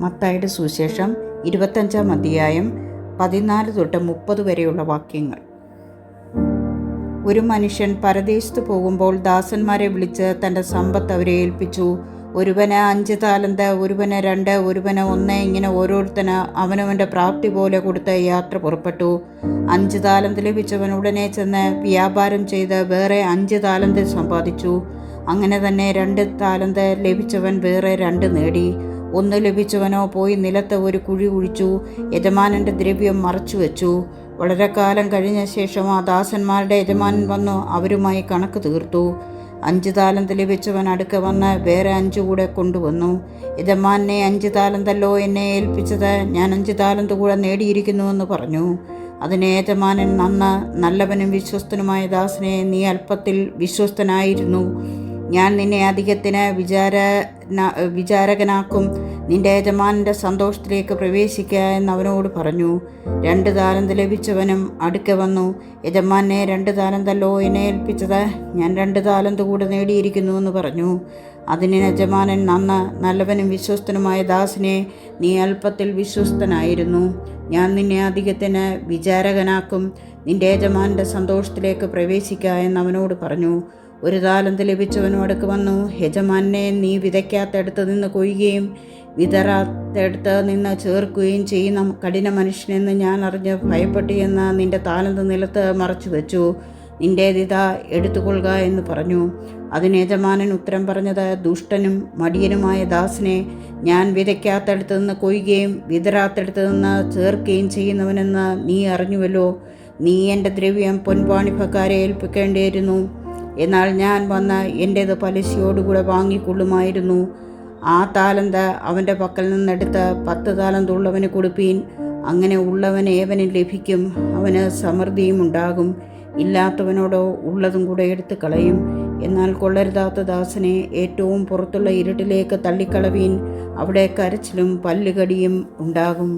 മത്തായിയുടെ സുവിശേഷം 25-ാം അധ്യായം 14 തൊട്ട് 30 വരെയുള്ള വാക്യങ്ങൾ. ഒരു മനുഷ്യൻ പരദേശത്ത് പോകുമ്പോൾ ദാസന്മാരെ വിളിച്ച് തൻ്റെ സമ്പത്ത് അവരെ ഏൽപ്പിച്ചു. ഒരുവന് 5 താലന്ത്, ഒരുവന് 2, ഒരുവന് 1, ഇങ്ങനെ ഓരോരുത്തന് അവനവൻ്റെ പ്രാപ്തി പോലെ കൊടുത്ത് യാത്ര പുറപ്പെട്ടു. 5 താലന്ത് ലഭിച്ചവൻ ഉടനെ ചെന്ന് വ്യാപാരം ചെയ്ത് വേറെ 5 താലന്ത് സമ്പാദിച്ചു. അങ്ങനെ തന്നെ 2 താലന്ത് ലഭിച്ചവൻ വേറെ 2 നേടി. 1 ലഭിച്ചവനോ പോയി നിലത്ത് ഒരു കുഴി കുഴിച്ചു, യജമാനൻ്റെ ദ്രവ്യം മറച്ചു വെച്ചു. വളരെ കാലം കഴിഞ്ഞ ശേഷം ആ ദാസന്മാരുടെ യജമാനൻ വന്നു അവരുമായി കണക്ക് തീർത്തു. 5 താലന്ത് ലഭിച്ചവൻ അടുക്ക വന്ന് വേറെ 5 കൂടെ കൊണ്ടുവന്നു. യജമാനെ, 5 താലന്തല്ലോ എന്നെ ഏൽപ്പിച്ചത്, ഞാൻ 5 താലന്ത് കൂടെ നേടിയിരിക്കുന്നുവെന്ന് പറഞ്ഞു. അതിന് യജമാനൻ, നല്ലവനും വിശ്വസ്തനുമായ ദാസനെ, നീ അല്പത്തിൽ വിശ്വസ്തനായിരുന്നു, ഞാൻ നിന്നെ അധികത്തിന് വിചാരകനാക്കും, നിന്റെ യജമാനൻ്റെ സന്തോഷത്തിലേക്ക് പ്രവേശിക്കുക എന്നവനോട് പറഞ്ഞു. 2 താലന്ത് ലഭിച്ചവനും അടുക്ക വന്നു. യജമാനെ, 2 താലന്തല്ലോ എന്നെ ഏൽപ്പിച്ചത്, ഞാൻ 2 താലന്ത് കൂടെ നേടിയിരിക്കുന്നുവെന്ന് പറഞ്ഞു. അതിന് യജമാനൻ, നല്ലവനും വിശ്വസ്തനുമായ ദാസനെ, നീ അല്പത്തിൽ വിശ്വസ്തനായിരുന്നു, ഞാൻ നിന്നെ അധികത്തിന് വിചാരകനാക്കും, നിന്റെ യജമാനൻ്റെ സന്തോഷത്തിലേക്ക് പ്രവേശിക്കുക എന്നവനോട് പറഞ്ഞു. 1 താലന്ത് ലഭിച്ചവനും അടുക്ക് വന്നു. യജമാനെ, നീ വിതയ്ക്കാത്തടുത്ത് നിന്ന് കൊയ്യുകയും വിതറാത്തടുത്ത് നിന്ന് ചേർക്കുകയും ചെയ്യുന്ന കഠിന മനുഷ്യനെന്ന് ഞാൻ അറിഞ്ഞ് ഭയപ്പെട്ടു എന്ന് നിന്റെ താലന്ത് നിലത്ത് മറച്ചു വെച്ചു, നിന്റേതിതാ എടുത്തുകൊള്ളുക എന്ന് പറഞ്ഞു. അതിന് യജമാനൻ ഉത്തരം പറഞ്ഞത്, ദുഷ്ടനും മടിയനുമായ ദാസനെ, ഞാൻ വിതയ്ക്കാത്തടുത്ത് നിന്ന് കൊയ്യുകയും വിതറാത്തടുത്ത് നിന്ന് ചേർക്കുകയും ചെയ്യുന്നവനെന്ന് നീ അറിഞ്ഞുവല്ലോ. നീ എൻ്റെ ദ്രവ്യം പൊൻപാണിഭക്കാരെ ഏൽപ്പിക്കേണ്ടിയിരുന്നു, എന്നാൽ ഞാൻ വന്ന് എൻ്റേത് പലിശയോടുകൂടെ വാങ്ങിക്കൊള്ളുമായിരുന്നു. ആ താലന്ത് അവൻ്റെ പക്കൽ നിന്നെടുത്ത് 10 താലന്ത് ഉള്ളവന് കൊടുപ്പീൻ, അങ്ങനെ ഉള്ളവൻ ഏവനും ലഭിക്കും, അവന് സമൃദ്ധിയും ഉണ്ടാകും. ഇല്ലാത്തവനോടോ ഉള്ളതും കൂടെ എടുത്തു കളയും. എന്നാൽ കൊള്ളരുതാത്ത ദാസനെ ഏറ്റവും പുറത്തുള്ള ഇരുട്ടിലേക്ക് തള്ളിക്കളവീൻ, അവിടെ കരച്ചിലും പല്ലുകടിയും ഉണ്ടാകും.